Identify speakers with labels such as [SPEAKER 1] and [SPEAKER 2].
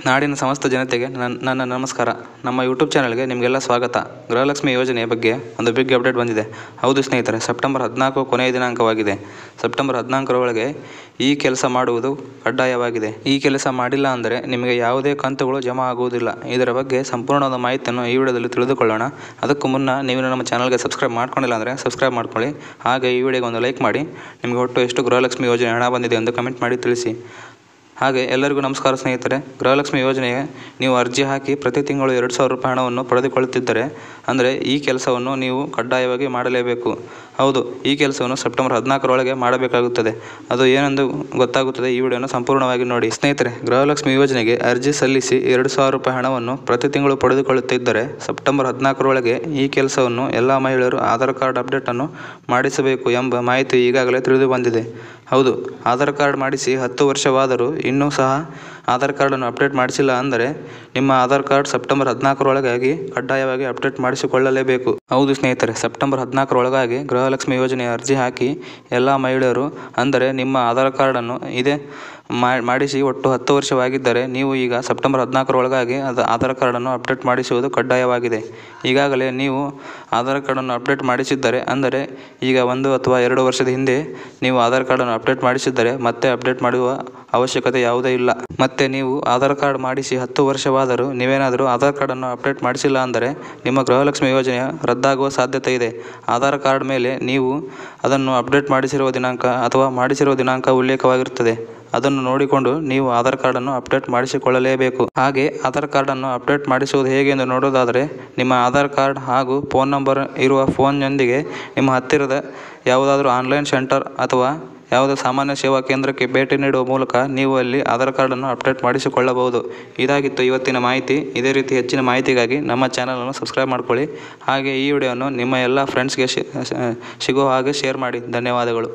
[SPEAKER 1] ನಾಡಿನ ಸಮಸ್ತ ಜನತೆಗೆ ನನ್ನ ನಮಸ್ಕಾರ. ನಮ್ಮ ಯೂಟ್ಯೂಬ್ ಚಾನಲ್ಗೆ ನಿಮಗೆಲ್ಲ ಸ್ವಾಗತ. ಗೃಹಲಕ್ಷ್ಮಿ ಯೋಜನೆಯ ಬಗ್ಗೆ ಒಂದು ಬಿಗ್ ಅಪ್ಡೇಟ್ ಬಂದಿದೆ. ಹೌದು ಸ್ನೇಹಿತರೆ, ಸೆಪ್ಟೆಂಬರ್ 14 ಕೊನೆಯ ದಿನಾಂಕವಾಗಿದೆ. ಸೆಪ್ಟೆಂಬರ್ 14ರೊಳಗೆ ಈ ಕೆಲಸ ಮಾಡುವುದು ಕಡ್ಡಾಯವಾಗಿದೆ. ಈ ಕೆಲಸ ಮಾಡಿಲ್ಲ ಅಂದರೆ ನಿಮಗೆ ಯಾವುದೇ ಕಂತುಗಳು ಜಮಾ ಆಗುವುದಿಲ್ಲ. ಇದರ ಬಗ್ಗೆ ಸಂಪೂರ್ಣವಾದ ಮಾಹಿತಿಯನ್ನು ಈ ವಿಡಿಯೋದಲ್ಲಿ ತಿಳಿದುಕೊಳ್ಳೋಣ. ಅದಕ್ಕೂ ಮುನ್ನ ನೀವು ನಮ್ಮ ಚಾನಲ್ಗೆ ಸಬ್ಸ್ಕ್ರೈಬ್ ಮಾಡ್ಕೊಂಡಿಲ್ಲ ಅಂದರೆ ಸಬ್ಸ್ಕ್ರೈಬ್ ಮಾಡ್ಕೊಳ್ಳಿ. ಹಾಗೆ ಈ ವಿಡಿಯೋಗೆ ಒಂದು ಲೈಕ್ ಮಾಡಿ. ನಿಮಗೆ ಒಟ್ಟು ಎಷ್ಟು ಗೃಹಲಕ್ಷ್ಮಿ ಯೋಜನೆ ಹಣ ಬಂದಿದೆ ಎಂದು ಕಮೆಂಟ್ ಮಾಡಿ ತಿಳಿಸಿ. ಹಾಗೆ ಎಲ್ಲರಿಗೂ ನಮಸ್ಕಾರ ಸ್ನೇಹಿತರೆ. ಗೃಹಲಕ್ಷ್ಮಿ ಯೋಜನೆಗೆ ನೀವು ಅರ್ಜಿ ಹಾಕಿ ಪ್ರತಿ ತಿಂಗಳು 2,000 ರೂಪಾಯಿ ಹಣವನ್ನು ಪಡೆದುಕೊಳ್ಳುತ್ತಿದ್ದರೆ ಅಂದರೆ ಈ ಕೆಲಸವನ್ನು ನೀವು ಕಡ್ಡಾಯವಾಗಿ ಮಾಡಲೇಬೇಕು. ಹೌದು, ಈ ಕೆಲಸವನ್ನು ಸೆಪ್ಟೆಂಬರ್ 14ರೊಳಗೆ ಮಾಡಬೇಕಾಗುತ್ತದೆ. ಅದು ಏನೆಂದು ಗೊತ್ತಾಗುತ್ತದೆ. ಈ ವಿಡಿಯೋನ ಸಂಪೂರ್ಣವಾಗಿ ನೋಡಿ. ಸ್ನೇಹಿತರೆ, ಗೃಹಲಕ್ಷ್ಮಿ ಯೋಜನೆಗೆ ಅರ್ಜಿ ಸಲ್ಲಿಸಿ 2,000 ರೂಪಾಯಿ ಹಣವನ್ನು ಪ್ರತಿ ತಿಂಗಳು ಪಡೆದುಕೊಳ್ಳುತ್ತಿದ್ದರೆ ಸೆಪ್ಟೆಂಬರ್ 14ರೊಳಗೆ ಈ ಕೆಲಸವನ್ನು ಎಲ್ಲ ಮಹಿಳೆಯರು ಆಧಾರ್ ಕಾರ್ಡ್ ಅಪ್ಡೇಟನ್ನು ಮಾಡಿಸಬೇಕು ಎಂಬ ಮಾಹಿತಿ ಈಗಾಗಲೇ ತಿಳಿದು ಬಂದಿದೆ. ಹೌದು, ಆಧಾರ್ ಕಾರ್ಡ್ ಮಾಡಿಸಿ 10 ವರ್ಷವಾದರೂ ಇನ್ನೂ ಸಹ ಆಧಾರ್ ಕಾರ್ಡನ್ನು ಅಪ್ಡೇಟ್ ಮಾಡಿಸಿಲ್ಲ ಅಂದರೆ ನಿಮ್ಮ ಆಧಾರ್ ಕಾರ್ಡ್ ಸೆಪ್ಟೆಂಬರ್ 14ರೊಳಗಾಗಿ ಕಡ್ಡಾಯವಾಗಿ ಅಪ್ಡೇಟ್ ಮಾಡಿಸಿಕೊಳ್ಳಲೇಬೇಕು. ಹೌದು ಸ್ನೇಹಿತರೆ, ಸೆಪ್ಟೆಂಬರ್ 14ರೊಳಗಾಗಿ ಗೃಹಲಕ್ಷ್ಮಿ ಯೋಜನೆಯ ಅರ್ಜಿ ಹಾಕಿ ಎಲ್ಲ ಮಹಿಳೆಯರು ಅಂದರೆ ನಿಮ್ಮ ಆಧಾರ್ ಕಾರ್ಡನ್ನು ಮಾಡಿಸಿ ಒಟ್ಟು 10 ವರ್ಷವಾಗಿದ್ದರೆ ನೀವು ಈಗ ಸೆಪ್ಟೆಂಬರ್ 14ರೊಳಗಾಗಿ ಆಧಾರ್ ಕಾರ್ಡನ್ನು ಅಪ್ಡೇಟ್ ಮಾಡಿಸುವುದು ಕಡ್ಡಾಯವಾಗಿದೆ. ಈಗಾಗಲೇ ನೀವು ಆಧಾರ್ ಕಾರ್ಡನ್ನು ಅಪ್ಡೇಟ್ ಮಾಡಿಸಿದ್ದರೆ ಅಂದರೆ ಈಗ 1 ಅಥವಾ 2 ವರ್ಷದ ಹಿಂದೆ ನೀವು ಆಧಾರ್ ಕಾರ್ಡನ್ನು ಅಪ್ಡೇಟ್ ಮಾಡಿಸಿದ್ದರೆ ಮತ್ತೆ ಅಪ್ಡೇಟ್ ಮಾಡುವ ಅವಶ್ಯಕತೆ ಯಾವುದೇ ಇಲ್ಲ. ಮತ್ತೆ ನೀವು ಆಧಾರ್ ಕಾರ್ಡ್ ಮಾಡಿಸಿ 10 ವರ್ಷವಾದರೂ ನೀವೇನಾದರೂ ಆಧಾರ್ ಕಾರ್ಡನ್ನು ಅಪ್ಡೇಟ್ ಮಾಡಿಸಿಲ್ಲ ಅಂದರೆ ನಿಮ್ಮ ಗೃಹಲಕ್ಷ್ಮಿ ಯೋಜನೆ ರದ್ದಾಗುವ ಸಾಧ್ಯತೆ ಇದೆ. ಆಧಾರ್ ಕಾರ್ಡ್ ಮೇಲೆ ನೀವು ಅದನ್ನು ಅಪ್ಡೇಟ್ ಮಾಡಿಸಿರುವ ದಿನಾಂಕ ಅಥವಾ ಮಾಡಿಸಿರುವ ದಿನಾಂಕ ಉಲ್ಲೇಖವಾಗಿರುತ್ತದೆ. ಅದನ್ನು ನೋಡಿಕೊಂಡು ನೀವು ಆಧಾರ್ ಕಾರ್ಡನ್ನು ಅಪ್ಡೇಟ್ ಮಾಡಿಸಿಕೊಳ್ಳಲೇಬೇಕು. ಹಾಗೆ ಆಧಾರ್ ಕಾರ್ಡನ್ನು ಅಪ್ಡೇಟ್ ಮಾಡಿಸುವುದು ಹೇಗೆ ಎಂದು ನೋಡೋದಾದರೆ ನಿಮ್ಮ ಆಧಾರ್ ಕಾರ್ಡ್ ಹಾಗೂ ಫೋನ್ ನಂಬರ್ ಇರುವ ಫೋನ್ನೊಂದಿಗೆ ನಿಮ್ಮ ಹತ್ತಿರದ ಯಾವುದಾದ್ರೂ ಆನ್ಲೈನ್ ಸೆಂಟರ್ ಅಥವಾ ಯಾವುದೇ ಸಾಮಾನ್ಯ ಸೇವಾ ಕೇಂದ್ರಕ್ಕೆ ಭೇಟಿ ನೀಡುವ ಮೂಲಕ ನೀವು ಅಲ್ಲಿ ಆಧಾರ್ ಕಾರ್ಡನ್ನು ಅಪ್ಡೇಟ್ ಮಾಡಿಸಿಕೊಳ್ಳಬಹುದು. ಇದಾಗಿತ್ತು ಇವತ್ತಿನ ಮಾಹಿತಿ. ಇದೇ ರೀತಿ ಹೆಚ್ಚಿನ ಮಾಹಿತಿಗಾಗಿ ನಮ್ಮ ಚಾನಲನ್ನು ಸಬ್ಸ್ಕ್ರೈಬ್ ಮಾಡ್ಕೊಳ್ಳಿ. ಹಾಗೆ ಈ ವಿಡಿಯೋವನ್ನು ನಿಮ್ಮ ಎಲ್ಲ ಫ್ರೆಂಡ್ಸ್ಗೆ ಸಿಗೋ ಹಾಗೆ ಶೇರ್ ಮಾಡಿ. ಧನ್ಯವಾದಗಳು.